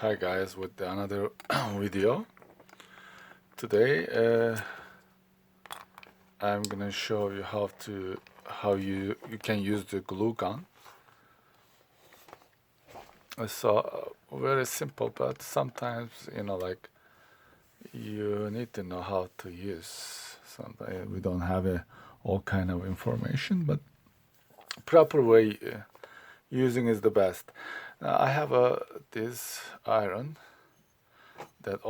Hi guys, with another video. Today I'm gonna show you how you can use the glue gun. It's very simple, but sometimes like you need to know how to use. Sometimes we don't have all kind of information, but proper way using is the best. I have this iron that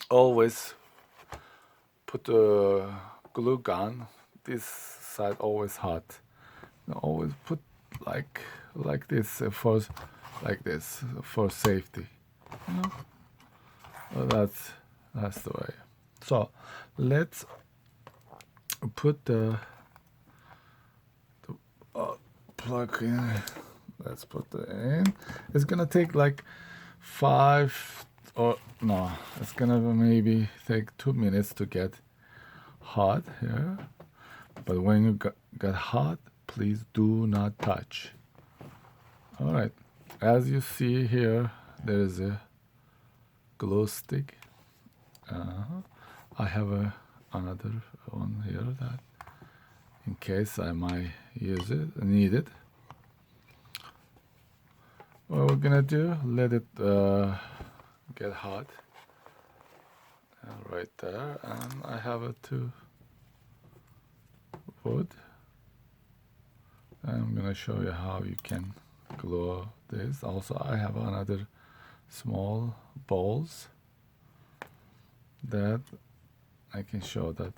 always put the glue gun this side always hot. Always put like this for safety. You know? That's the way. So let's put the plug in. Let's put the in. It's gonna take like 5 or no. It's gonna maybe take 2 minutes to get hot here. But when you get hot, please do not touch. All right. As you see here, there is a glow stick. I have another one here that in case I might need it. What we're gonna do, let it get hot right there, and I have two wood. I'm gonna show you how you can glue this. Also, I have another small balls that I can show that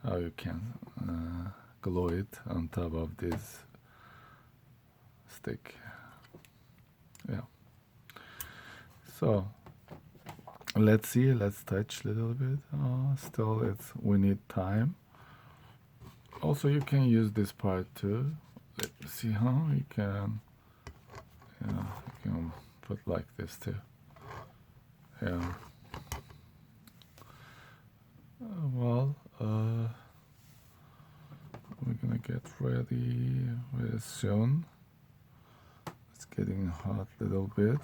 how you can glue it on top of this stick. Yeah. So let's see. Let's touch a little bit. Still, we need time. Also, you can use this part too. Let me see how you can. You can put like this too. Yeah. Well, we're gonna get ready very soon. It's getting hot a little bit.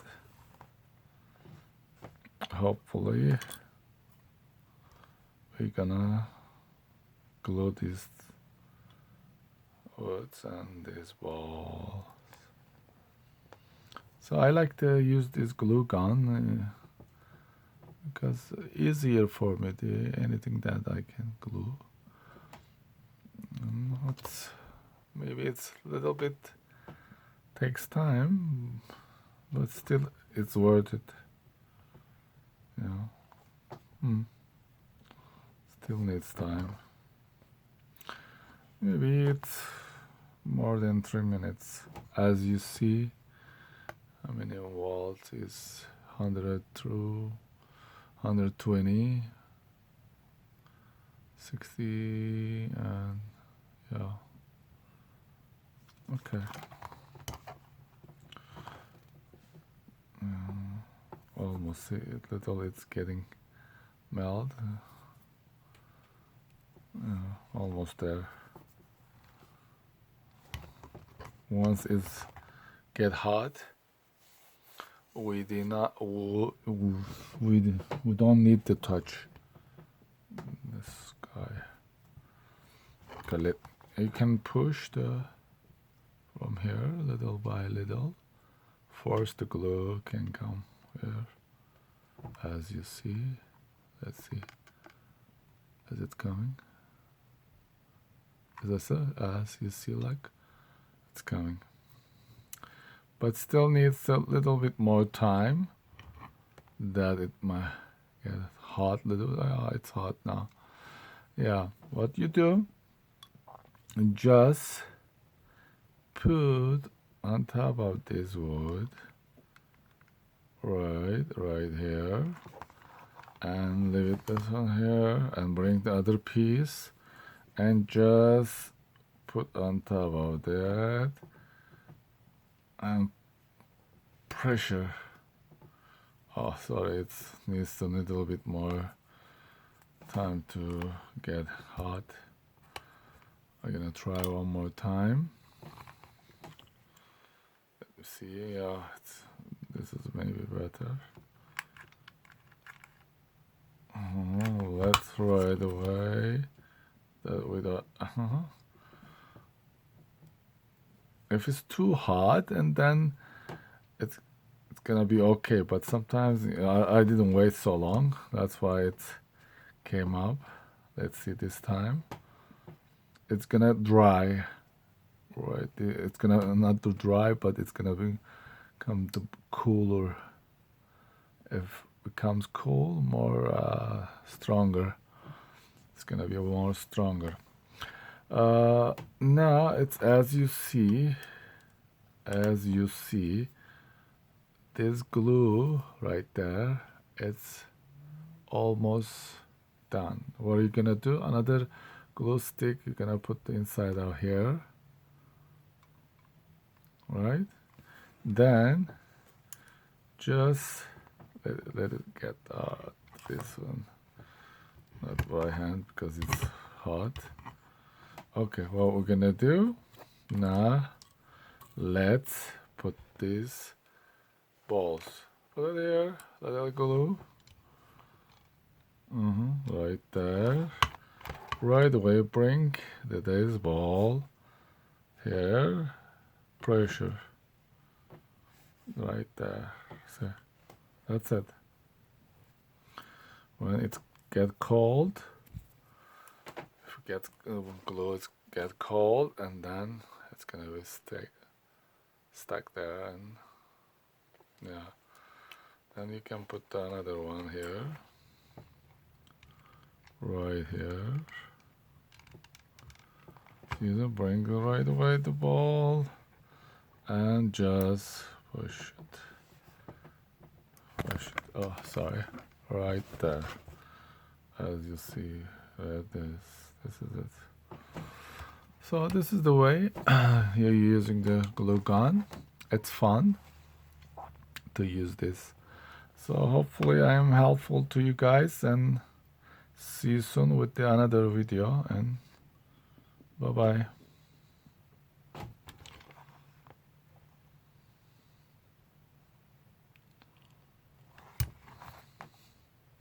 Hopefully, we're gonna glue these woods and these balls. So I like to use this glue gun because easier for me anything that I can glue. Maybe it's a little bit takes time, but still it's worth it. Still needs time. Maybe it's more than 3 minutes. As you see, how many volts is 100 through 120, 60, and yeah. Okay. Almost see it. Little it's getting melt. Almost there. Once it's get hot, we don't need to touch this guy. Okay, you can push from here little by little. Force the glue can come here. As you see, let's see. Is it coming? As you see, like it's coming. But still needs a little bit more time that it might get hot it's hot now. Yeah, what you do, just put on top of this wood right here, and leave it this one here, and bring the other piece and just put on top of that and pressure. Oh, sorry, it needs a little bit more time to get hot. I'm gonna try one more time. Let See, yeah, this is maybe better. Let's right away that we don't. If it's too hot, and then it's gonna be okay. But sometimes I didn't wait so long. That's why it came up. Let's see this time. It's gonna dry, right? It's gonna not too dry, but it's gonna become cooler. If it becomes cool, more stronger. It's gonna be more stronger. Now it's as you see, this glue right there, it's almost done. What are you gonna do? Another glue stick you're gonna put inside out here, right? Then just let it get this one, not by hand because it's hot. Okay, what we're gonna do now, let's put these balls. Put it here, little glue. Right there. Right away, bring this ball here. Pressure. Right there. So that's it. When it get cold, if it gets glue, it's get cold, and then it's gonna be stuck there, and yeah. Then you can put another one here, right here. See, bring right away the ball, and just push it. Oh, sorry. Right there. As you see, this is it. So this is the way you're using the glue gun. It's fun to use this. So hopefully I am helpful to you guys, and see you soon with another video, and bye bye.